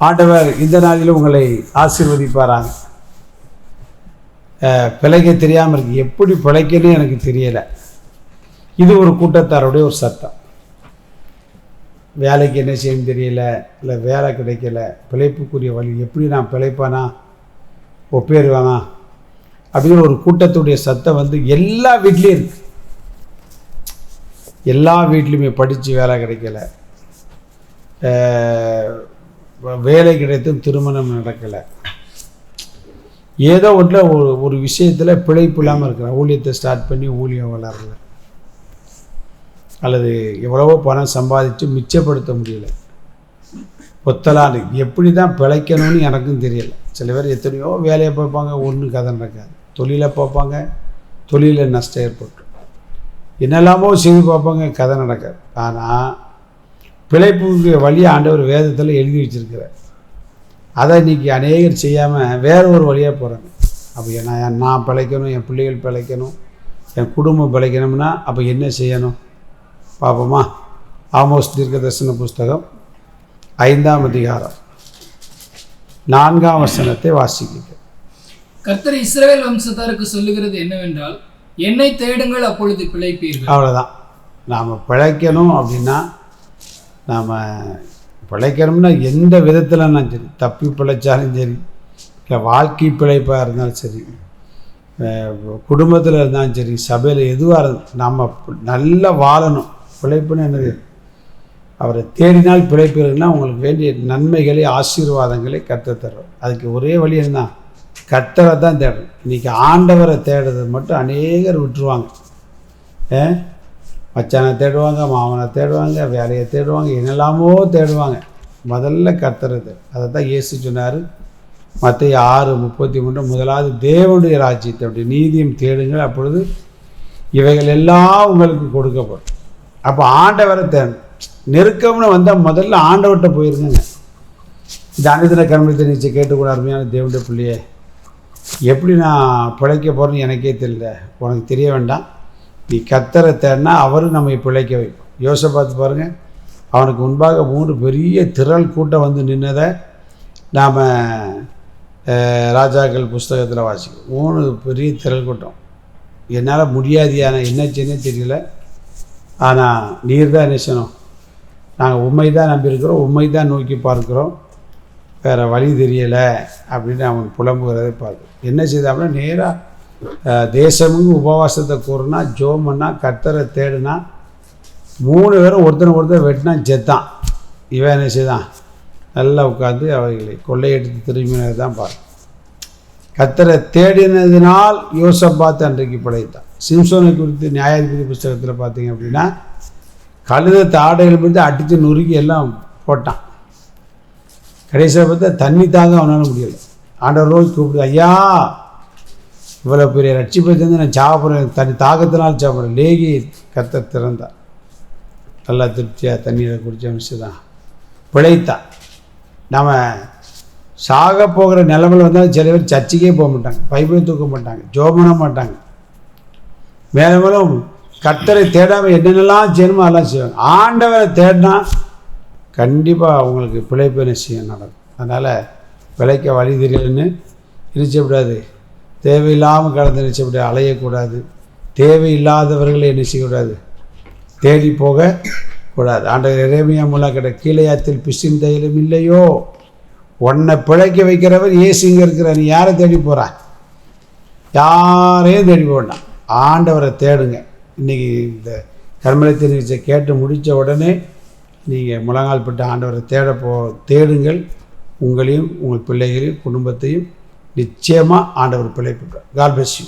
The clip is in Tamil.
ஆண்டவர் இந்த நாளில் உங்களை ஆசீர்வதிப்பாராங்க. பிழைக்க தெரியாமல் இருக்கு, எப்படி பிழைக்கன்னு எனக்கு தெரியலை. இது ஒரு கூட்டத்தாருடைய ஒரு சட்டம். வேலைக்கு என்ன செய்யணும் தெரியல, இல்லை வேலை கிடைக்கல, பிழைப்புக்குரிய வழி எப்படி நான் பிழைப்பானா ஒப்பேறுவானா அப்படிங்கிற ஒரு கூட்டத்துடைய சத்தம் எல்லா வீட்லேயும் இருக்கு. எல்லா வீட்லேயுமே படித்து வேலை கிடைக்கல, வேலை கிடைத்தும் திருமணம் நடக்கலை, ஏதோ ஒன்றில் ஒரு விஷயத்தில் பிழைப்பு இல்லாமல் இருக்கிறேன். ஊழியத்தை ஸ்டார்ட் பண்ணி ஊழியம் வளரல, அல்லது எவ்வளவோ பணம் சம்பாதிச்சு மிச்சப்படுத்த முடியல. பொத்தலாண்டு எப்படி தான் பிழைக்கணும்னு எனக்கும் தெரியலை. சில பேர் எத்தனையோ வேலையை பார்ப்பாங்க, ஒன்றும் கதை நடக்காது. தொழிலை பார்ப்பாங்க, தொழிலில் நஷ்டம் ஏற்பட்டு என்னெல்லாமோ செய்து பார்ப்பாங்க, கதை நடக்காது. ஆனால் பிழைப்புக்கு வழியை ஆண்டவர் வேதத்தில் எழுதி வச்சுருக்கிறார். அதை இன்றைக்கி அநேகர் செய்யாமல் வேறு ஒரு வழியாக போகிறாங்க. அப்போ நான் பிழைக்கணும், என் பிள்ளைகள் பிழைக்கணும், என் குடும்பம் பிழைக்கணும்னா அப்போ என்ன செய்யணும் பார்ப்போமா? ஆமோஸ் தீர்க்கதரிசன புஸ்தகம் 5ஆம் அதிகாரம் 4ஆம் வசனத்தை வாசிக்க. கர்த்தர் இஸ்ரவேல் வம்சத்தாருக்கு சொல்லுகிறது என்னவென்றால், என்னை தேடுங்கள், அப்பொழுது பிழைப்பீர்கள். அவ்வளோதான். நாம் பிழைக்கணும் அப்படின்னா, நாம் பிழைக்கணும்னா எந்த விதத்தில்னாலும் சரி, தப்பி பிழைச்சாலும் சரி, இல்லை வாழ்க்கை பிழைப்பாக இருந்தாலும் சரி, குடும்பத்தில் இருந்தாலும் சரி, சபையில் எதுவாக இருந்தாலும் நம்ம நல்லா வாழணும். பிழைப்புன்னு என்னது? அவரை தேடினால் பிழைப்பீர்கள்னா உங்களுக்கு வேண்டிய நன்மைகளை ஆசீர்வாதங்களை கர்த்தர் தர்றோம். அதுக்கு ஒரே வழி என்ன? கர்த்தரை தான் தேடணும். இன்றைக்கி ஆண்டவரை தேடுறது மட்டும் அநேகர் விட்டுருவாங்க. மச்சானை தேடுவாங்க, மாமனை தேடுவாங்க, வேலையை தேடுவாங்க, என்னெல்லாமோ தேடுவாங்க. முதல்ல கர்த்தரை தேடும். அதை தான் இயேசு சொன்னார் மத்தேயு 6:33, முதலாவது தேவனுடைய ராஜ்யத்தை அப்படி நீதியும் தேடுங்கள், அப்பொழுது இவைகள் எல்லாம் உங்களுக்கு கொடுக்கப்படும். அப்போ ஆண்டவரை தேடணும். நெருக்கம்னு வந்தால் முதல்ல ஆண்டவர்கிட்ட போயிருங்க. இந்த அனுதின கர்மத்தை நிச்சயம் கேட்டுக்கூட அருமையான தேவனுடைய பிள்ளையே, எப்படி நான் பிழைக்க போகிறேன்னு எனக்கே தெரியல. உனக்கு தெரிய வேண்டாம். நீ கர்த்தரை தேடினா அவரும் நம்மை பிழைக்க வைப்போம். யோசபாத்து பாருங்கள், அவனுக்கு முன்பாக 3 பெரிய திரள் கூட்டம் நின்னதை நாம் ராஜாக்கள் புஸ்தகத்தில் வாசிக்கும். 3 பெரிய திரள் கூட்டம். என்னால் முடியாதியான என்ன செய்யனே தெரியல, ஆனால் நீர் தான் என்ன செய்யணும், நாங்கள் உண்மை தான் நம்பியிருக்கிறோம், உண்மை தான் நோக்கி பார்க்குறோம், வேறு வழி தெரியலை அப்படின்னு அவன் புலம்புகிறதை பார்க்கும். என்ன செய்தாங்கன்னா, நேராக தேசமும் உபவாசத்தை கூறுனா, ஜோம் பண்ணா, கர்த்தரை தேடுனா, 3 பேரும் ஒருத்தர் வெட்டினா செத்தான். இவன் என்ன செய்தான்? நல்லா உட்காந்து அவைகளை கொள்ளையடித்து திரும்பினதை தான் பார்க்கும். கர்த்தரை தேடினதினால் யோசபாத் அன்றைக்கு பிழைத்தான். சிம்சோனை குறித்து நியாயாதிபதி புஸ்தகத்தில் பார்த்தீங்க அப்படின்னா, கழுதை தாடைகள் பிடித்து அடித்து நொறுக்கி எல்லாம் போட்டான். கடைசியில் பார்த்தா தண்ணி தாங்க அவனால் முடியலை. ஆண்டவர் ரோஜ் கூப்பிட்டு, ஐயா இவ்வளோ பெரிய ரட்சிப்பை தந்து நான் சாப்பிட்றேன், தண்ணி தாகத்தினால் சாப்பிட்றேன். லேகி கர்த்தர் திறந்தார். நல்லா திருப்தியாக தண்ணீரை குடித்த மிஷம் தான் பிழைத்தான். நம்ம சாக போகிற நிலமையில் வந்தாலும் சில பேர் சர்ச்சைக்கே போக மாட்டாங்க, பைபிளை தூக்க மாட்டாங்க, ஜெபம் பண்ண மாட்டாங்க. மேலும் மேலும் கர்த்தரை தேடாமல் என்னென்னலாம் செய்யணுமோ அதெல்லாம் செய்வாங்க. ஆண்டவரை தேடினா கண்டிப்பாக உங்களுக்கு பிழைப்பு நிச்சயம் நடக்கும். அதனால் பிழைக்க வழி தெரியலன்னு நினைச்சக்கூடாது, தேவையில்லாமல் கலந்து நினைச்சக்கூடாது, அலையக்கூடாது, தேவையில்லாதவர்களை என்ன செய்யக்கூடாது, தேடி போகக்கூடாது. ஆண்டவர் எரேமியா மூலம் கிட்ட கீழையாத்தில் பிசின் தைலம் இல்லையோ, உன்னை பிழைக்க வைக்கிறவர் இயேசுங்க இருக்கிற, நீ யாரை தேடி போகிறா? யாரையும் தேடி போட்டான். ஆண்டவரை தேடுங்க. இன்றைக்கி இந்த கர்மலத்தை நிகழ்ச்சியை கேட்டு முடித்த உடனே நீங்கள் முழங்கால் பட்டு ஆண்டவரை தேடுங்கள். உங்களையும் உங்கள் பிள்ளைகளையும் குடும்பத்தையும் நிச்சயமாக ஆண்டவர் பிழைப்பார். God bless you.